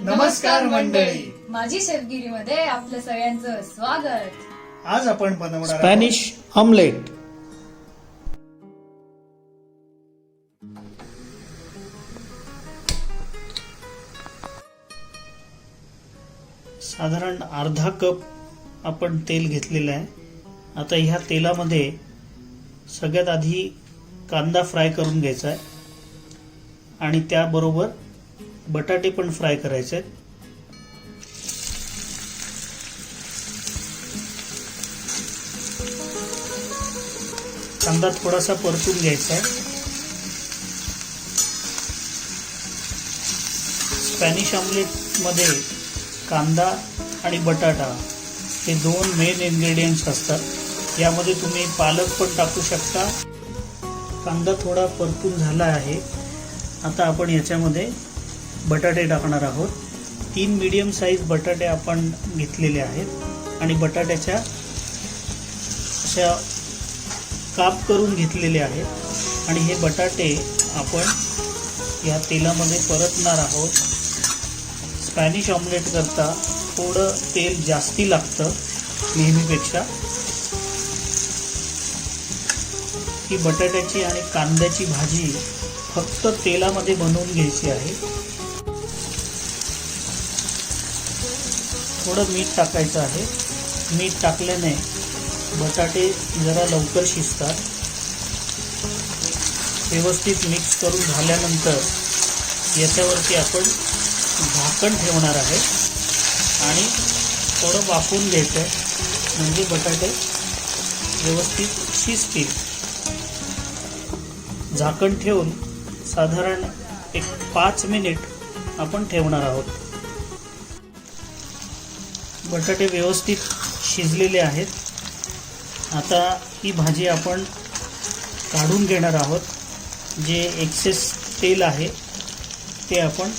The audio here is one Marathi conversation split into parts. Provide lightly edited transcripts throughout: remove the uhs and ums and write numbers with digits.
नमस्कार मंडळी, माझी शेफगिरीमध्ये आपलं सगळ्यांचं स्वागत. आज आपण बनवणार स्पॅनिश ऑमलेट. साधारण अर्धा कप आपण तेल घेतलेलं आहे. आता ह्या तेलामध्ये सगळ्यात आधी कांदा फ्राय करून घ्यायचा आहे आणि त्याबरोबर बटाटे पण फ्राय करायचे आहेत. कांदा थोडासा परतून घ्यायचा आहे. स्पॅनिश ऑमलेटमध्ये कांदा आणि बटाटा हे दोन मेन इन्ग्रेडियंट्स असतात. यामध्ये तुम्ही पालक पण टाकू शकता. कांदा थोडा परतून झाला आहे. आता आपण याच्यामध्ये बटाटे टाकणार आहोत. 3 मीडियम साईज बटाटे आपण घेतलेले आहेत आणि बटाट्याच्या अशा काप करून घेतलेले आहेत आणि हे बटाटे आपण या तेलामध्ये परतणार आहोत. स्पॅनिश ऑमलेट करता थोडं तेल जास्ती लागतं नेहमीपेक्षा. ही बटाट्याची आणि कांद्याची भाजी फक्त तेलामध्ये बनवून घ्यायची आहे. थोडं मीठ टाकायचं आहे. मीठ टाकल्याने बटाटे जरा लवकर शिजतात. व्यवस्थित मिक्स करून झाल्यानंतर याच्यावरती आपण झाकण ठेवणार आहे आणि थोडं वाफवून घ्यायचं आहे, म्हणजे बटाटे व्यवस्थित शिजतील. झाकण ठेवून साधारण 5 मिनिट आपण ठेवणार आहोत. बटाटे व्यवस्थित शिजलेले आहेत. आता ही भाजी आपण काढून घेणार आहोत. जे एक्सेस तेल आहे ते आपण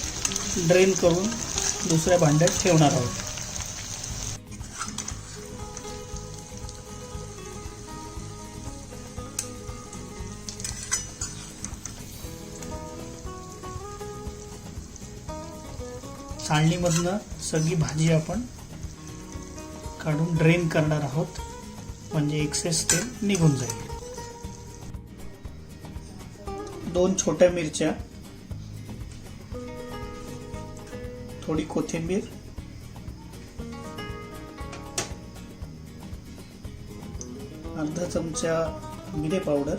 ड्रेन करून दुसऱ्या भांड्यात ठेवणार आहोत. चाळणीमधनं सगळी भाजी आपण काढून ड्रेन करणार आहोत, म्हणजे एक्सेस तेल निघून जाईल. 2 छोट्या मिरच्या, थोडी कोथिंबीर, अर्धा चमचा मिरे पावडर,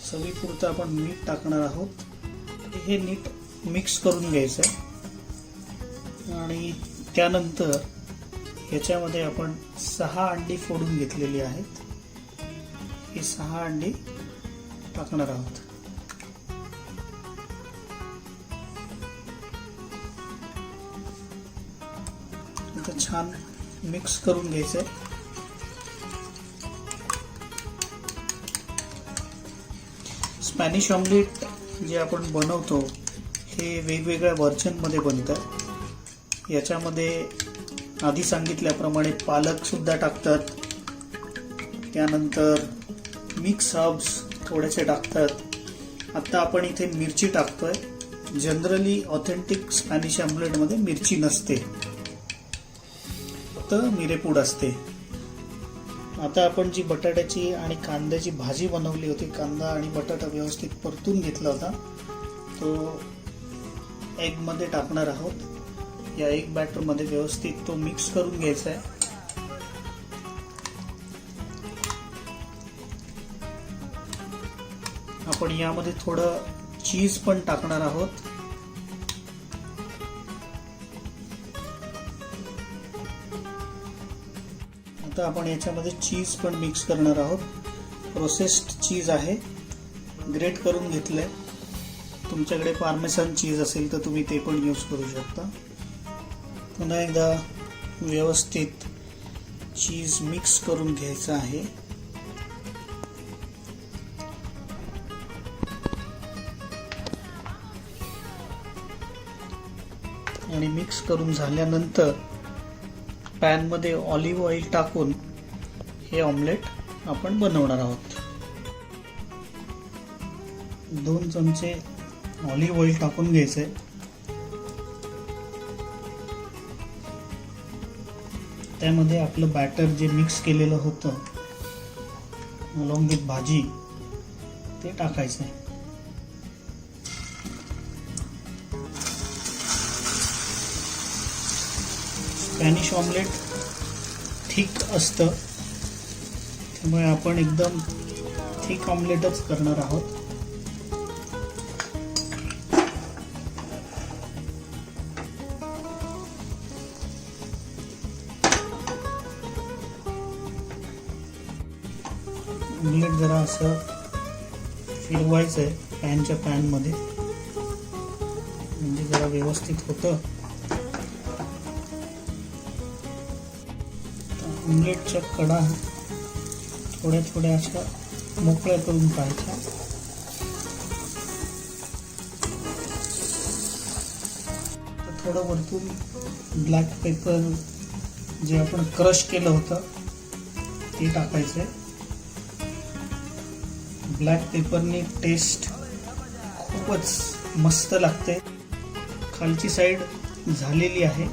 चवीपुरतं आपण मीठ टाकणार आहोत. हे नीट मिक्स करून घ्यायचं आहे आणि त्यानंतर ह्याच्यामध्ये आपण 6 अंडी फोडून घेतलेली आहेत. ही 6 अंडी टाकणार आहोत. आता छान मिक्स करून घ्यायचं आहे. स्पॅनिश ऑमलेट जे आपण बनवतो हे वेगवेगळ्या व्हर्जनमध्ये बनतं. याच्यामध्ये आधी सांगितल्याप्रमाणे पालक सुद्धा टाकतात, त्यानंतर मिक्स हर्ब्स थोडेसे टाकतात. आता आपण इथे मिरची टाकतोय. जनरली ऑथेंटिक स्पॅनिश ऑमलेटमध्ये मिरची नसते, फक्त मिरेपूड असते. आता आपण जी बटाट्याची आणि कांद्याची भाजी बनवली होती, कांदा आणि बटाटा व्यवस्थित परतून घेतला होता, तो एगमध्ये टाकणार आहोत. या एग बॅटरमध्ये व्यवस्थित तो मिक्स करून घ्यायचा आहे. आपण यामध्ये थोडं चीज पण टाकणार आहोत. आता आपण याच्यामध्ये चीज पण मिक्स करणार आहोत. प्रोसेस्ड चीज आहे, ग्रेट करून घेतलंय. तुमच्याकडे पार्मेसन चीज असेल तर तुम्ही ते पण यूज करू शकता. पुन्हा एकदा व्यवस्थित चीज मिक्स करून घ्यायचं आहे. आणि मिक्स करून झाल्यानंतर पॅनमध्ये ऑलिव्ह ऑइल टाकून हे ऑमलेट आपण बनवणार आहोत. 2 चमचे ऑलिव्ह ऑइल टाकून घ्यायचंय. त्यामध्ये आपलं बॅटर जे मिक्स केलेलं होतं अलॉंग विथ भाजी ते टाकायचंय. स्पॅनिश ऑमलेट थिक असतं, त्यामुळे आपण एकदम थिक ऑमलेटच करणार आहोत. ऑमलेट जरा असं फिरवायचं आहे पॅनच्या पॅनमध्ये, म्हणजे जरा व्यवस्थित होतं. ऑमलेटच्या कडा थोड्या थोड्या अशा मोकळ्या करून पाहायच्या. थोडं वरतून ब्लॅक पेपर जे आपण क्रश केलं होतं ते टाकायचंय. ब्लॅक पेपरनी टेस्ट खूपच मस्त लागते. खालची साईड झालेली आहे.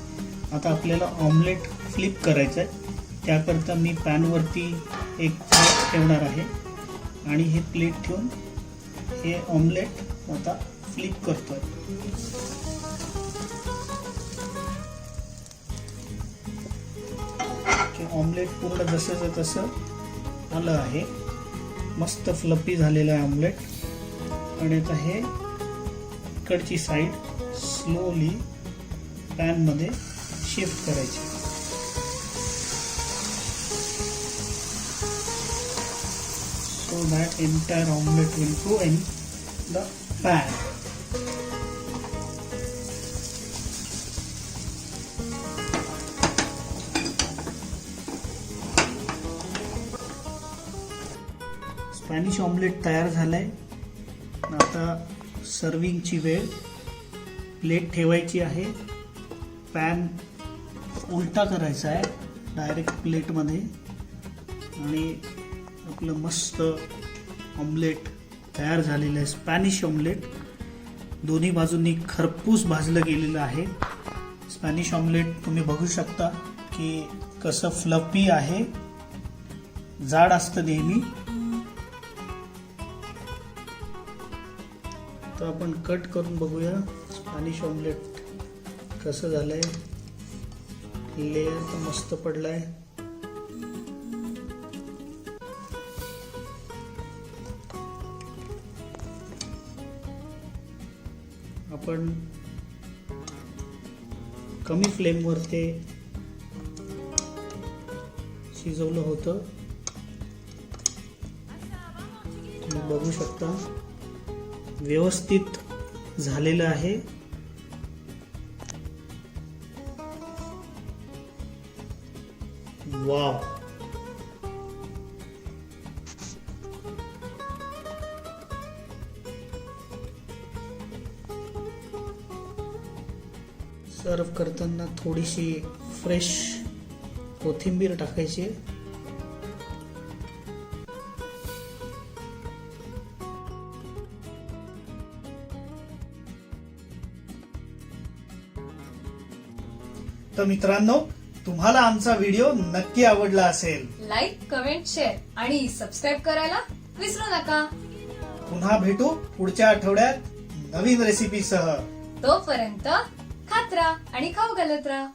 आता आपल्याला ऑमलेट फ्लिप करायचं आहे. त्याकरता मी पॅनवरती एक प्लेट ठेवणार आहे आणि हे प्लेट ठेवून हे ऑमलेट आता फ्लिप करतोय. ऑमलेट पूर्ण जसं तसं आलं आहे. मस्त फ्लपी झालेलं आहे ऑमलेट. आणि आता हे इकडची साईड स्लोली पॅनमध्ये शिफ्ट करायची. so that entire omelette will go in the pan. Spanish omelette तयार झालंय. आता सर्विंगची वेळ. प्लेट ठेवायची आहे. पॅन उलटा करायचा आहे डायरेक्ट प्लेटमध्ये आणि आपलं मस्त ऑमलेट तयार झालेलं आहे. स्पॅनिश ऑमलेट दोन्ही बाजूंनी खरपूस भाजलं गेलेलं आहे. स्पॅनिश ऑमलेट तुम्ही बघू शकता की कसं फ्लपी आहे. जाड असतं नेहमी. तर आपण कट करून बघूया स्पॅनिश ऑमलेट कसं झालंय. लेयर तर मस्त पडलाय. आपण कमी फ्लेमवर ते शिजवलं होतं. तुम्ही बघू शकता व्यवस्थित झालेलं आहे. वाव. सर्व करताना थोडीशी फ्रेश कोथिंबीर टाकायची. तर मित्रांनो, तुम्हाला आमचा व्हिडिओ नक्की आवडला असेल. लाईक, कमेंट, शेअर आणि सबस्क्राईब करायला विसरू नका. पुन्हा भेटू पुढच्या आठवड्यात नवीन रेसिपीसह. तोपर्यंत खात राहा आणि खाऊ घालत राहा.